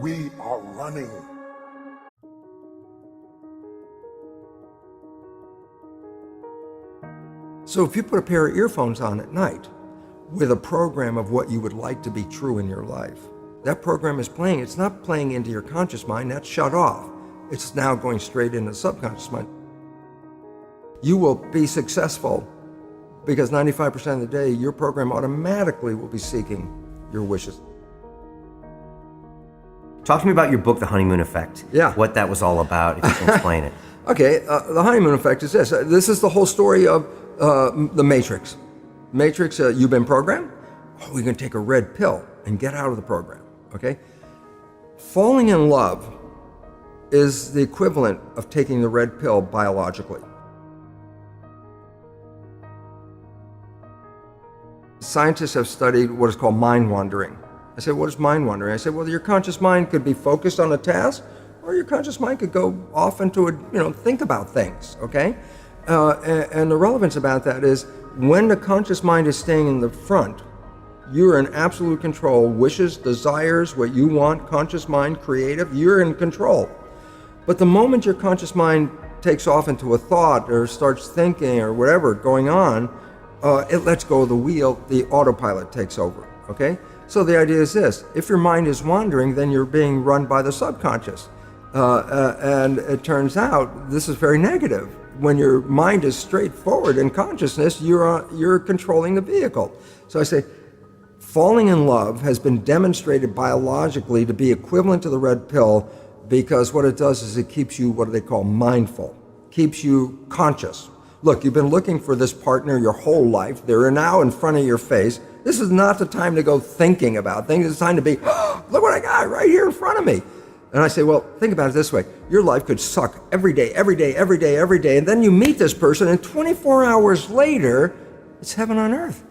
we are running. So if you put a pair of earphones on at night with a program of what you would like to be true in your life, that program is playing. It's not playing into your conscious mind. That's shut off. It's now going straight into the subconscious mind. You will be successful because 95% of the day, your program automatically will be seeking your wishes. Talk to me about your book, The Honeymoon Effect. Yeah. What that was all about, if you can explain it. Okay, the honeymoon effect is this. This is the whole story of the Matrix. Matrix, you've been programmed. Oh, we're going to take a red pill and get out of the program, okay? Falling in love is the equivalent of taking the red pill biologically. Scientists have studied what is called mind wandering. I said, what is mind wandering? I said, well, your conscious mind could be focused on a task, or your conscious mind could go off into think about things, okay? And the relevance about that is when the conscious mind is staying in the front, you're in absolute control. Wishes, desires, what you want, conscious mind, creative, you're in control. But the moment your conscious mind takes off into a thought or starts thinking or whatever going on, it lets go of the wheel, the autopilot takes over, okay? So the idea is this: if your mind is wandering, then you're being run by the subconscious. And it turns out this is very negative. When your mind is straightforward in consciousness, you're controlling the vehicle. So I say, falling in love has been demonstrated biologically to be equivalent to the red pill, because what it does is it keeps you, what do they call, mindful, keeps you conscious. Look, you've been looking for this partner your whole life. They're now in front of your face. This is not the time to go thinking about things. It's time to be, oh, look what I got right here in front of me. And I say, well, think about it this way. Your life could suck every day, every day, every day, every day. And then you meet this person, and 24 hours later, it's heaven on earth.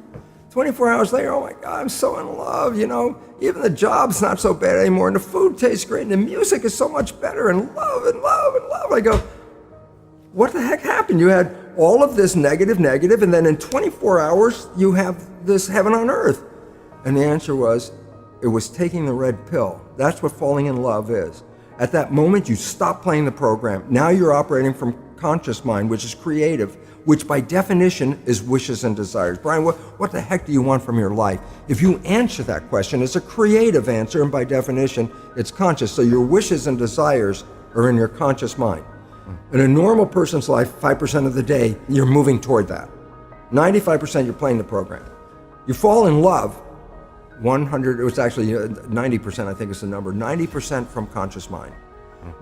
24 hours later, oh my God, I'm so in love, Even the job's not so bad anymore, and the food tastes great, and the music is so much better, and love, and love, and love. I go, what the heck happened? You had all of this negative, and then in 24 hours, you have this heaven on earth. And the answer was, it was taking the red pill. That's what falling in love is. At that moment, you stop playing the program. Now you're operating from conscious mind, which is creative, which by definition is wishes and desires. Brian, what the heck do you want from your life? If you answer that question, it's a creative answer, and by definition, it's conscious. So your wishes and desires are in your conscious mind. In a normal person's life, 5% of the day, you're moving toward that. 95% you're playing the program. You fall in love, 100, it was actually 90%, I think is the number, 90% from conscious mind.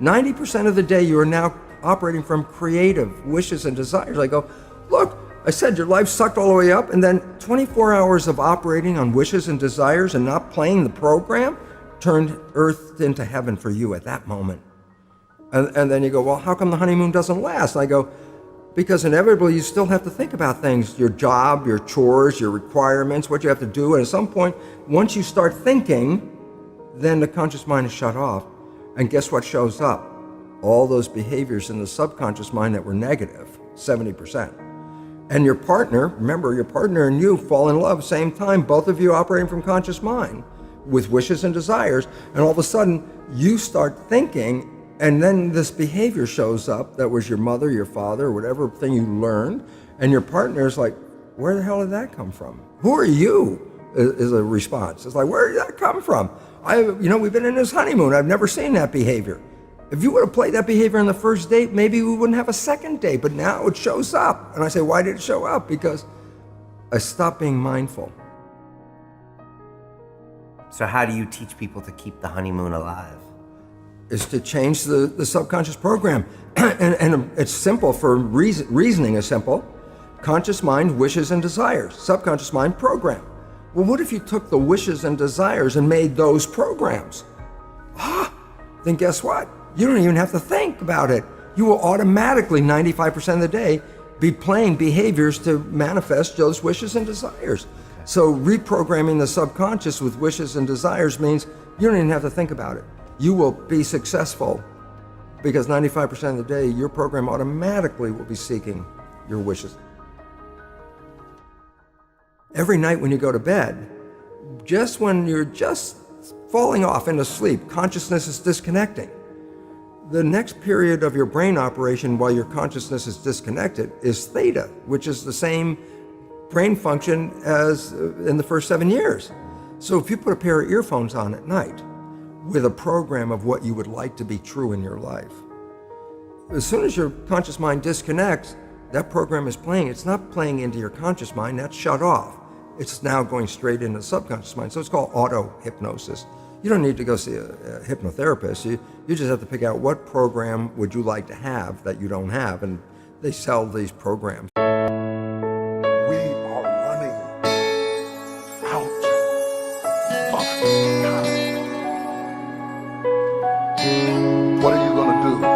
90% of the day you are now operating from creative wishes and desires. I go, look, I said your life sucked all the way up, and then 24 hours of operating on wishes and desires and not playing the program turned earth into heaven for you at that moment. And then you go, well, how come the honeymoon doesn't last? I go, because inevitably you still have to think about things, your job, your chores, your requirements, what you have to do. And at some point, once you start thinking, then the conscious mind is shut off. And guess what shows up? All those behaviors in the subconscious mind that were negative, 70%. And your partner, remember, your partner and you fall in love same time, both of you operating from conscious mind with wishes and desires. And all of a sudden, you start thinking, and then this behavior shows up that was your mother, your father, whatever thing you learned, and your partner is like, where the hell did that come from? Who are you? Is a response. It's like, where did that come from? We've been in this honeymoon. I've never seen that behavior. If you would have played that behavior on the first date, maybe we wouldn't have a second date, but now it shows up. And I say, why did it show up? Because I stopped being mindful. So how do you teach people to keep the honeymoon alive? Is to change the subconscious program. and it's simple for reasoning is simple. Conscious mind, wishes and desires. Subconscious mind, program. Well, what if you took the wishes and desires and made those programs? Then guess what? You don't even have to think about it. You will automatically, 95% of the day, be playing behaviors to manifest those wishes and desires. So reprogramming the subconscious with wishes and desires means you don't even have to think about it. You will be successful because 95% of the day, your program automatically will be seeking your wishes. Every night when you go to bed, just when you're just falling off into sleep. Consciousness is disconnecting. The next period of your brain operation while your consciousness is disconnected is theta, which is the same brain function as in the first 7 years. So if you put a pair of earphones on at night with a program of what you would like to be true in your life, as soon as your conscious mind disconnects, that program is playing. It's not playing into your conscious mind, that's shut off. It's now going straight into the subconscious mind. So it's called auto-hypnosis. You don't need to go see a hypnotherapist. You just have to pick out what program would you like to have that you don't have, and they sell these programs. We are running out of time. What are you going to do?